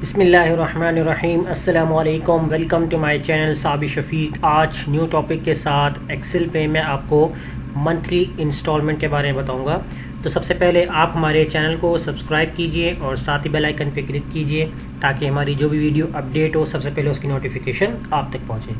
बिस्मिल्लाहिर्रहमानिर्रहीम अस्सलामुअलैकुम। Welcome to my channel Sabir Shafiq. आज न्यू टॉपिक के साथ एक्सेल पे मैं आपको मंथली इंस्टॉलमेंट के बारे में बताऊंगा। तो सबसे पहले आप हमारे चैनल को सब्सक्राइब कीजिए और साथ ही बेल आइकन पे क्लिक कीजिए ताकि हमारी जो भी वीडियो अपडेट हो सबसे पहले उसकी नोटिफिकेशन आप तक पहुंचे।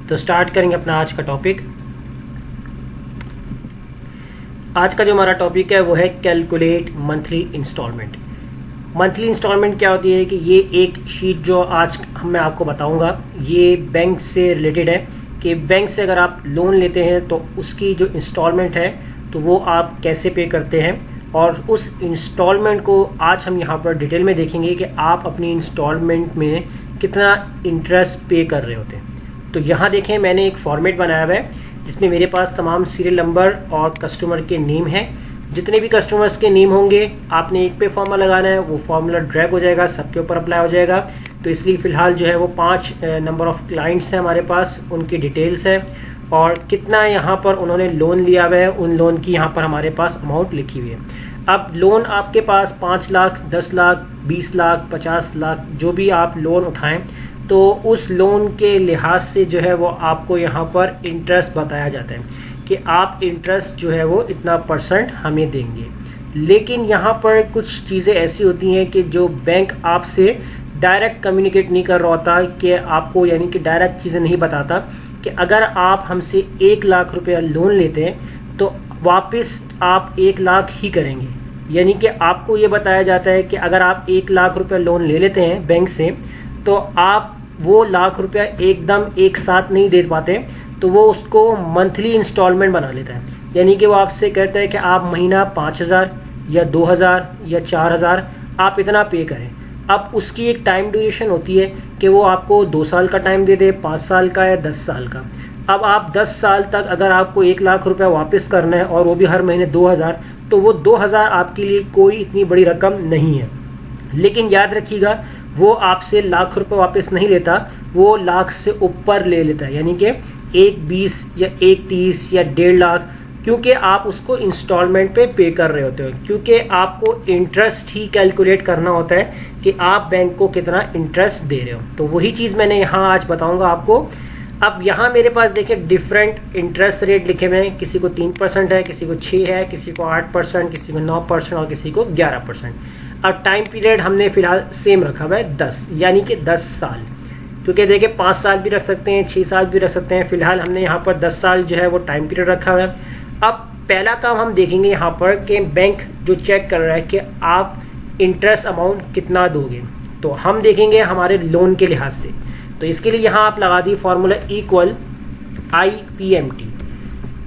तो स्टार्ट करेंगे अपना आज का टॉपिक। आज का जो हमारा टॉपिक है वो है calculate monthly instalment. Monthly instalment क्या होती है कि ये एक शीट जो आज मैं आपको बताऊंगा ये बैंक से रिलेटेड है कि बैंक से अगर आप लोन लेते हैं तो उसकी जो इंस्टॉलमेंट है तो वो आप कैसे पे करते हैं, और उस इंस्टॉलमेंट को आज हम यहाँ पर डिटेल में देखेंगे कि आप अपनी इंस्टॉलमेंट में कितना इंटरेस्ट पे कर रहे होते हैं। तो यहाँ देखें मैंने एक फॉर्मेट बनाया हुआ है जिसमें मेरे पास तमाम सीरियल नंबर और कस्टमर के नेम हैं। जितने भी कस्टमर्स के नेम होंगे आपने एक पे फॉर्मूला लगाना है, वो फॉर्मूला ड्रैग हो जाएगा, सबके ऊपर अप्लाई हो जाएगा। तो इसलिए फ़िलहाल जो है वो 5 नंबर ऑफ क्लाइंट्स हैं हमारे पास, उनकी डिटेल्स है और कितना यहाँ पर उन्होंने लोन लिया हुआ है, उन लोन की यहाँ पर हमारे पास अमाउंट लिखी हुई है। अब लोन आपके पास 5 लाख, 10 लाख, 20 लाख, 50 लाख जो भी आप लोन उठाएं तो उस लोन के लिहाज से जो है वो आपको यहाँ पर इंटरेस्ट बताया जाता है कि आप इंटरेस्ट जो है वो इतना % हमें देंगे। लेकिन यहाँ पर कुछ चीज़ें ऐसी होती हैं कि जो बैंक आपसे डायरेक्ट कम्युनिकेट नहीं कर रहा होता कि आपको, यानी कि डायरेक्ट चीज़ें नहीं बताता कि अगर आप हमसे 1 लाख रुपया लोन लेते हैं तो वापस आप 1 लाख ही करेंगे। यानी कि आपको ये बताया जाता है कि अगर आप 1 लाख रुपया लोन ले लेते हैं बैंक से तो आप वो लाख रुपया एकदम एक साथ नहीं दे पाते, तो वो उसको मंथली इंस्टॉलमेंट बना लेता है। यानी कि वो आपसे कहता है कि आप महीना 5,000 या 2,000 या 4,000 आप इतना पे करें। अब उसकी एक टाइम ड्यूरेशन होती है कि वो आपको 2 साल का टाइम दे दे, 5 साल का या 10 साल का। अब आप 10 साल तक अगर आपको 1 लाख रुपया वापस करना है और वो भी हर महीने 2,000, तो वो 2,000 आपके लिए कोई इतनी बड़ी रकम नहीं है। लेकिन याद रखिएगा वो आपसे लाख रुपए वापस नहीं लेता, वो लाख से ऊपर ले लेता है, यानी कि 1,20 या 1,30 या 1.5 लाख, क्योंकि आप उसको इंस्टॉलमेंट पे पे कर रहे होते हो। क्योंकि आपको इंटरेस्ट ही कैलकुलेट करना होता है कि आप बैंक को कितना इंटरेस्ट दे रहे हो। तो वही चीज़ मैंने यहाँ आज बताऊंगा आपको। अब यहाँ मेरे पास देखिए डिफरेंट इंटरेस्ट रेट लिखे हुए हैं, किसी को 3% है, किसी को 6 है, किसी को 8%, किसी को 9% और किसी को 11%। अब टाइम पीरियड हमने फिलहाल सेम रखा हुआ है 10, यानी कि 10 साल, क्योंकि देखिए 5 साल भी रख सकते हैं, 6 साल भी रख सकते हैं। फिलहाल हमने यहाँ पर 10 साल जो है वो टाइम पीरियड रखा हुआ है। अब पहला काम हम देखेंगे यहाँ पर कि बैंक जो चेक कर रहा है कि आप इंटरेस्ट अमाउंट कितना दोगे, तो हम देखेंगे हमारे लोन के लिहाज से। तो इसके लिए यहाँ आप लगा the formula equal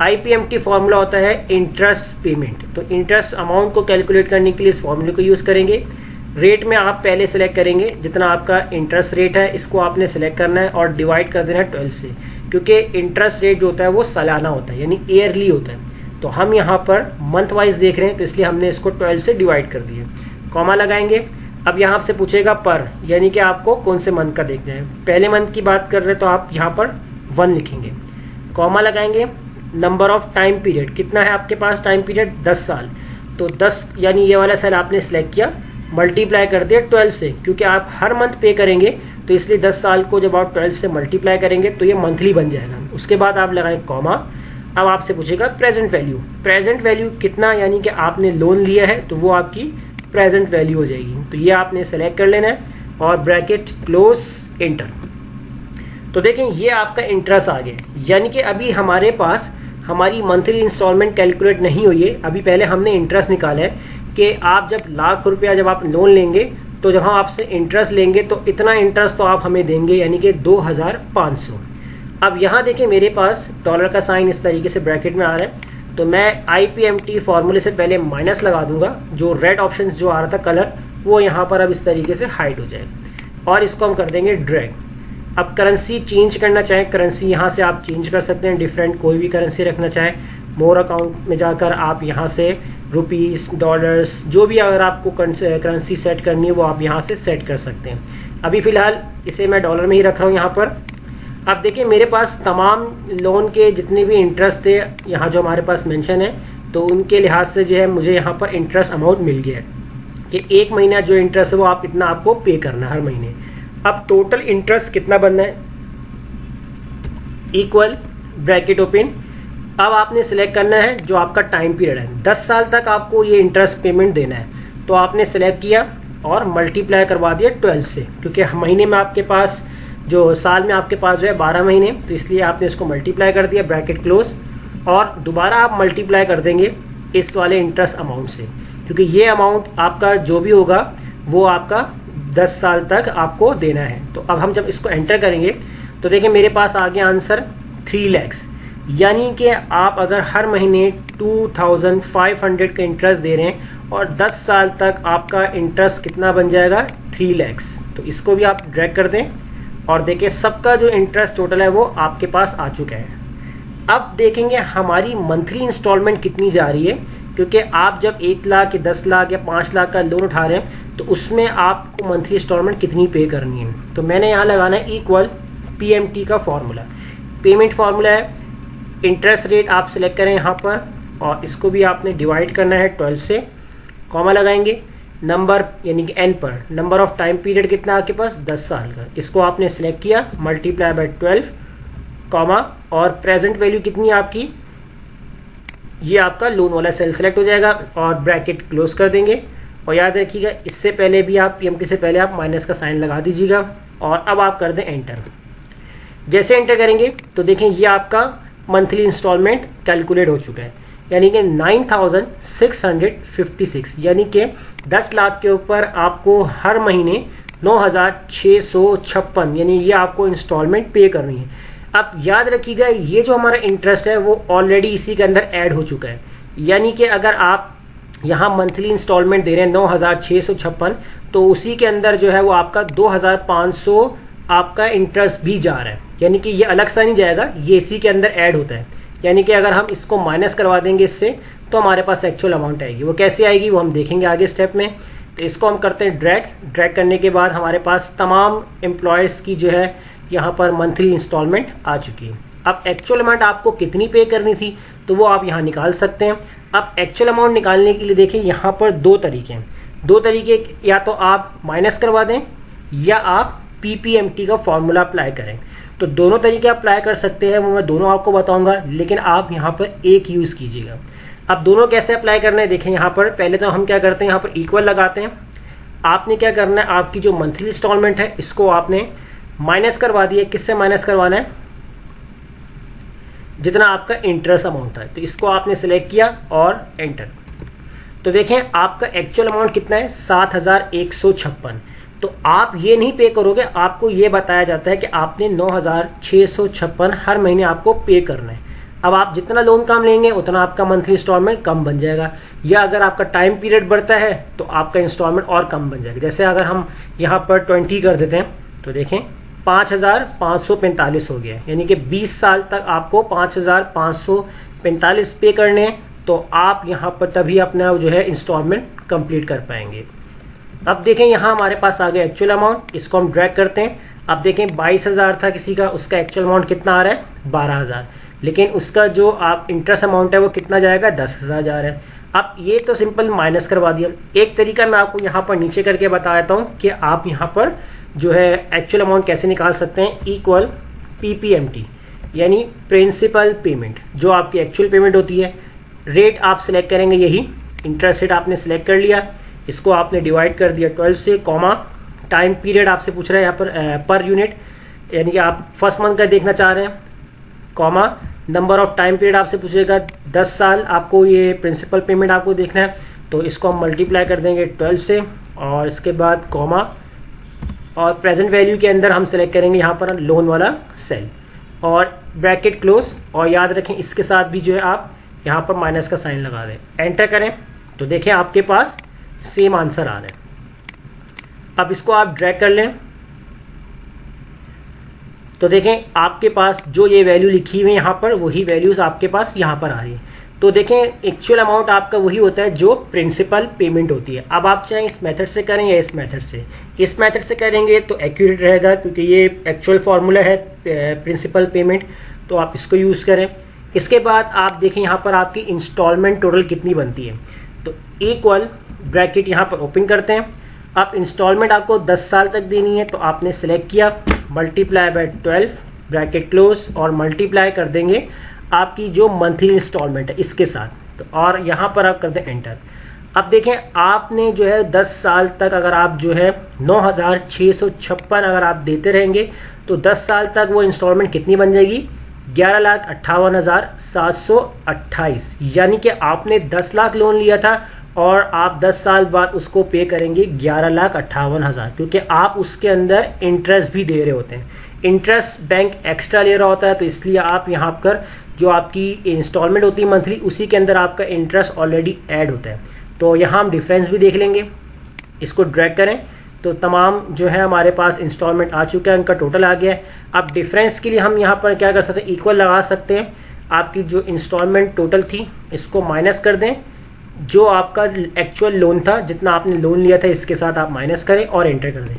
IPMT formula होता है इंटरेस्ट पेमेंट। तो इंटरेस्ट अमाउंट को कैलकुलेट करने के लिए इस फॉर्मूले को यूज़ करेंगे। रेट में आप पहले सेलेक्ट करेंगे जितना आपका इंटरेस्ट रेट है, इसको आपने सेलेक्ट करना है और डिवाइड कर देना है 12 से, क्योंकि इंटरेस्ट रेट जो होता है वो सालाना होता है, यानी ईयरली होता है। तो हम यहाँ पर मंथ वाइज देख रहे हैं तो इसलिए हमने इसको 12 से डिवाइड कर दिया। कॉमा लगाएंगे। अब यहाँ आपसे पूछेगा पर, यानी कि आपको कौन से मंथ का देखना है। पहले मंथ की बात कर रहे हैं तो आप यहाँ पर 1 लिखेंगे, कॉमा लगाएंगे। नंबर ऑफ टाइम पीरियड कितना है आपके पास, टाइम पीरियड 10 साल, तो 10 यानी ये वाला सेल आपने सिलेक्ट किया, मल्टीप्लाई कर दिया 12 से, क्योंकि आप हर मंथ पे करेंगे तो इसलिए 10 साल को जब आप 12 से मल्टीप्लाई करेंगे तो ये मंथली बन जाएगा। उसके बाद आप लगाएं कॉमा। अब आपसे पूछेगा प्रेजेंट वैल्यू, प्रेजेंट वैल्यू कितना, यानी कि आपने लोन लिया है तो वो आपकी प्रेजेंट वैल्यू हो जाएगी। तो ये आपने सेलेक्ट कर लेना है और ब्रैकेट क्लोज, एंटर। तो देखें ये आपका इंटरेस्ट आ गया, यानी कि अभी हमारे पास हमारी मंथली इंस्टॉलमेंट कैलकुलेट नहीं हुई है। अभी पहले हमने इंटरेस्ट निकाला है कि आप जब लाख रुपया जब आप लोन लेंगे तो जब हम आपसे इंटरेस्ट लेंगे तो इतना इंटरेस्ट तो आप हमें देंगे, यानी कि 2,500। अब यहाँ देखें मेरे पास डॉलर का साइन इस तरीके से ब्रैकेट में आ रहा है, तो मैं IPMT फॉर्मूले से पहले माइनस लगा दूंगा। जो रेड ऑप्शन जो आ रहा था कलर वो यहाँ पर अब इस तरीके से हाइड हो जाएगा और इसको हम कर देंगे ड्रैग। अब करेंसी चेंज करना चाहें, करेंसी यहाँ से आप चेंज कर सकते हैं, डिफरेंट कोई भी करेंसी रखना चाहें। मोर अकाउंट में जाकर आप यहाँ से रुपीस, डॉलर्स, जो भी अगर आपको करेंसी सेट करनी है वो आप यहाँ से सेट कर सकते हैं। अभी फ़िलहाल इसे मैं डॉलर में ही रख रहा हूँ यहाँ पर। अब देखिए मेरे पास तमाम लोन के जितने भी इंटरेस्ट थे यहाँ जो हमारे पास मेंशन है, तो उनके लिहाज से जो है मुझे यहाँ पर इंटरेस्ट अमाउंट मिल गया है। कि एक महीना जो इंटरेस्ट है वो आप इतना आपको पे करना है हर महीने। अब टोटल इंटरेस्ट कितना बनना है, इक्वल ब्रैकेट ओपन। अब आपने सिलेक्ट करना है जो आपका टाइम पीरियड है, 10 साल तक आपको ये इंटरेस्ट पेमेंट देना है, तो आपने सिलेक्ट किया और मल्टीप्लाई करवा दिया 12 से, क्योंकि महीने में आपके पास जो साल में आपके पास जो है 12 महीने, तो इसलिए आपने इसको मल्टीप्लाई कर दिया, ब्रैकेट क्लोज, और दोबारा आप मल्टीप्लाई कर देंगे इस वाले इंटरेस्ट अमाउंट से, क्योंकि ये अमाउंट आपका जो भी होगा वो आपका 10 साल तक आपको देना है। तो अब हम जब इसको एंटर करेंगे तो देखिए मेरे पास आ गया आंसर 3 लाख, यानी कि आप अगर हर महीने 2500 का इंटरेस्ट दे रहे हैं और 10 साल तक आपका इंटरेस्ट कितना बन जाएगा, 3 लाख। तो इसको भी आप ड्रैग कर दें और देखिए सबका जो इंटरेस्ट टोटल है वो आपके पास आ चुका है। अब देखेंगे हमारी मंथली इंस्टॉलमेंट कितनी जा रही है, क्योंकि आप जब 1 लाख या 10 लाख या 5 लाख का लोन उठा रहे हैं तो उसमें आपको मंथली इंस्टॉलमेंट कितनी पे करनी है। तो मैंने यहाँ लगाना है इक्वल PMT का फॉर्मूला, पेमेंट फॉर्मूला है, इंटरेस्ट रेट आप सिलेक्ट करें यहाँ पर और इसको भी आपने डिवाइड करना है 12 से, कॉमा लगाएंगे, नंबर यानी कि n पर, नंबर ऑफ टाइम पीरियड कितना आपके पास 10 साल का, इसको आपने सिलेक्ट किया, मल्टीप्लाई बाय 12, कॉमा, और प्रेजेंट वैल्यू कितनी है आपकी, ये आपका लोन वाला सेल सेलेक्ट हो जाएगा और ब्रैकेट क्लोज कर देंगे। और याद रखिएगा इससे पहले भी आप PMT से पहले आप माइनस का साइन लगा दीजिएगा और अब आप कर दें एंटर। जैसे एंटर करेंगे तो देखें ये आपका मंथली इंस्टॉलमेंट कैलकुलेट हो चुका है, यानी कि 9656, यानी कि 10 लाख के ऊपर आपको हर महीने 9656 यानी ये आपको इंस्टॉलमेंट पे करनी है। अब याद रखिएगा ये जो हमारा इंटरेस्ट है वो ऑलरेडी इसी के अंदर ऐड हो चुका है, यानी कि अगर आप यहाँ मंथली इंस्टॉलमेंट दे रहे हैं 9656, तो उसी के अंदर जो है वो आपका 2500 आपका इंटरेस्ट भी जा रहा है, यानी कि ये अलग सा नहीं जाएगा, ये इसी के अंदर ऐड होता है। यानी कि अगर हम इसको माइनस करवा देंगे इससे तो हमारे पास एक्चुअल अमाउंट आएगी, वो कैसे आएगी वो हम देखेंगे आगे स्टेप में। तो इसको हम करते हैं ड्रैग करने के बाद हमारे पास तमाम एम्प्लॉयज की जो है यहाँ पर मंथली इंस्टॉलमेंट आ चुकी है। अब एक्चुअल अमाउंट आपको कितनी पे करनी थी तो वो आप यहाँ निकाल सकते हैं। अब एक्चुअल अमाउंट निकालने के लिए देखिए यहाँ पर दो तरीके हैं, या तो आप माइनस करवा दें या आप PPMT का फॉर्मूला अप्लाई करें। तो दोनों तरीके अप्लाई कर सकते हैं, वो मैं दोनों आपको बताऊंगा, लेकिन आप यहाँ पर एक यूज कीजिएगा। अब दोनों कैसे अप्लाई करना है देखें, यहाँ पर पहले तो हम क्या करते हैं, यहाँ पर इक्वल लगाते हैं। आपने क्या करना है, आपकी जो मंथली इंस्टॉलमेंट है इसको आपने माइनस करवा दिया। किससे माइनस करवाना है, जितना आपका इंटरेस्ट अमाउंट था, तो इसको आपने सिलेक्ट किया और एंटर। तो देखें आपका एक्चुअल अमाउंट कितना है, 7156। तो आप ये नहीं पे करोगे, आपको ये बताया जाता है कि आपने 9656 हर महीने आपको पे करना है। अब आप जितना लोन कम लेंगे उतना आपका मंथली इंस्टॉलमेंट कम बन जाएगा, या अगर आपका टाइम पीरियड बढ़ता है तो आपका इंस्टॉलमेंट और कम बन जाएगा। जैसे अगर हम यहाँ पर 20 कर देते हैं तो देखें 5545 हो गया, यानी कि 20 साल तक आपको 5545 पे करने हैं, तो आप यहाँ पर तभी अपना जो है इंस्टॉलमेंट कंप्लीट कर पाएंगे। अब देखें यहाँ हमारे पास आ गया एक्चुअल अमाउंट, इसको हम ड्रैग करते हैं। अब देखें 22,000 था किसी का, उसका एक्चुअल अमाउंट कितना आ रहा है, 12,000, लेकिन उसका जो आप इंटरेस्ट अमाउंट है वो कितना जाएगा, 10,000 जा रहा है। अब ये तो सिंपल माइनस करवा दिया। एक तरीका मैं आपको यहाँ पर नीचे करके बता देता हूँ कि आप यहाँ पर जो है एक्चुअल अमाउंट कैसे निकाल सकते हैं, इक्वल PPMT यानी प्रिंसिपल पेमेंट, जो आपकी एक्चुअल पेमेंट होती है। रेट आप सिलेक्ट करेंगे, यही इंटरेस्ट रेट आपने सिलेक्ट कर लिया, इसको आपने डिवाइड कर दिया 12 से, कॉमा, टाइम पीरियड आपसे पूछ रहा है यहाँ पर यूनिट, यानी कि आप फर्स्ट मंथ का देखना चाह रहे हैं, comma, number of time period आपसे पूछेगा 10 साल आपको ये प्रिंसिपल पेमेंट आपको देखना है, तो इसको हम मल्टीप्लाई कर देंगे 12 से और इसके बाद कॉमा, और प्रेजेंट वैल्यू के अंदर हम सेलेक्ट करेंगे यहाँ पर लोन वाला सेल और ब्रैकेट क्लोज। और याद रखें इसके साथ भी जो है आप यहाँ पर माइनस का साइन लगा दें, एंटर करें तो देखें आपके पास सेम आंसर आ रहा है। अब इसको आप ड्रैग कर लें तो देखें आपके पास जो ये वैल्यू लिखी हुई है यहाँ पर, वही वैल्यूज आपके पास यहाँ पर आ रही है। तो देखें एक्चुअल अमाउंट आपका वही होता है जो प्रिंसिपल पेमेंट होती है। अब आप चाहे इस मेथड से करें या इस मेथड से, इस मेथड से करेंगे तो एक्यूरेट रहेगा क्योंकि ये एक्चुअल फॉर्मूला है प्रिंसिपल पेमेंट, तो आप इसको यूज करें। इसके बाद आप देखें यहाँ पर आपकी इंस्टॉलमेंट टोटल कितनी बनती है, तो इक्वल ब्रैकेट यहाँ पर ओपन करते हैं। अब इंस्टॉलमेंट आपको 10 साल तक देनी है, तो आपने सेलेक्ट किया, मल्टीप्लाई बाय 12 ब्रैकेट क्लोज, और मल्टीप्लाई कर देंगे आपकी जो मंथली इंस्टॉलमेंट है इसके साथ। तो और यहाँ पर आप कर दें एंटर। अब देखें, आपने जो है 10 साल तक अगर आप जो है 9,656 अगर आप देते रहेंगे तो 10 साल तक वो इंस्टॉलमेंट कितनी बन जाएगी, 11,58,728। यानी कि आपने 10 लाख लोन लिया था और आप 10 साल बाद उसको पे करेंगे 11,58,000, क्योंकि आप उसके अंदर इंटरेस्ट भी दे रहे होते हैं। इंटरेस्ट बैंक एक्स्ट्रा ले रहा होता है, तो इसलिए आप यहाँ पर जो आपकी इंस्टॉलमेंट होती है मंथली, उसी के अंदर आपका इंटरेस्ट ऑलरेडी ऐड होता है। तो यहाँ हम डिफरेंस भी देख लेंगे। इसको ड्रैग करें तो तमाम जो है हमारे पास इंस्टॉलमेंट आ चुका है, उनका टोटल आ गया है। अब डिफरेंस के लिए हम यहाँ पर क्या कर सकते हैं, इक्वल लगा सकते हैं। आपकी जो इंस्टॉलमेंट टोटल थी इसको माइनस कर दें, जो आपका एक्चुअल लोन था, जितना आपने लोन लिया था इसके साथ आप माइनस करें और एंटर कर दें।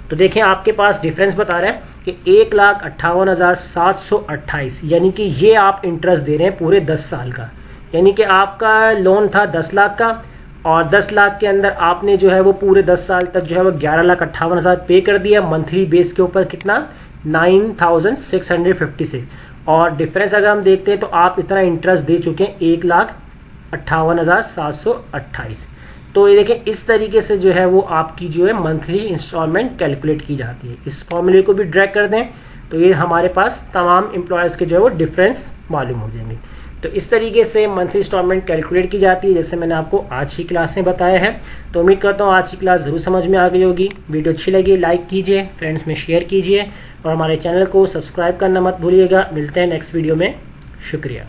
तो देखें आपके पास डिफरेंस बता रहा है कि 1,58,728, यानी कि ये आप इंटरेस्ट दे रहे हैं पूरे 10 साल का। यानी कि आपका लोन था 10 लाख का, और 10 लाख के अंदर आपने जो है वो पूरे 10 साल तक जो है वो 11,58,000 पे कर दिया मंथली बेस के ऊपर, कितना 9,656। और डिफरेंस अगर हम देखते हैं तो आप इतना इंटरेस्ट दे चुके हैं 1,58,728। तो ये देखें, इस तरीके से जो है वो आपकी जो है मंथली इंस्टॉलमेंट कैलकुलेट की जाती है। इस फॉर्मूले को भी ड्रैग कर दें तो ये हमारे पास तमाम एम्प्लॉयज़ के जो है वो डिफरेंस मालूम हो जाएंगे। तो इस तरीके से मंथली इंस्टॉलमेंट कैलकुलेट की जाती है, जैसे मैंने आपको आज की क्लास में बताया है। तो उम्मीद करता हूँ आज की क्लास ज़रूर समझ में आ गई होगी। वीडियो अच्छी लगी लाइक कीजिए, फ्रेंड्स में शेयर कीजिए, और हमारे चैनल को सब्सक्राइब करना मत भूलिएगा। मिलते हैं नेक्स्ट वीडियो में। शुक्रिया।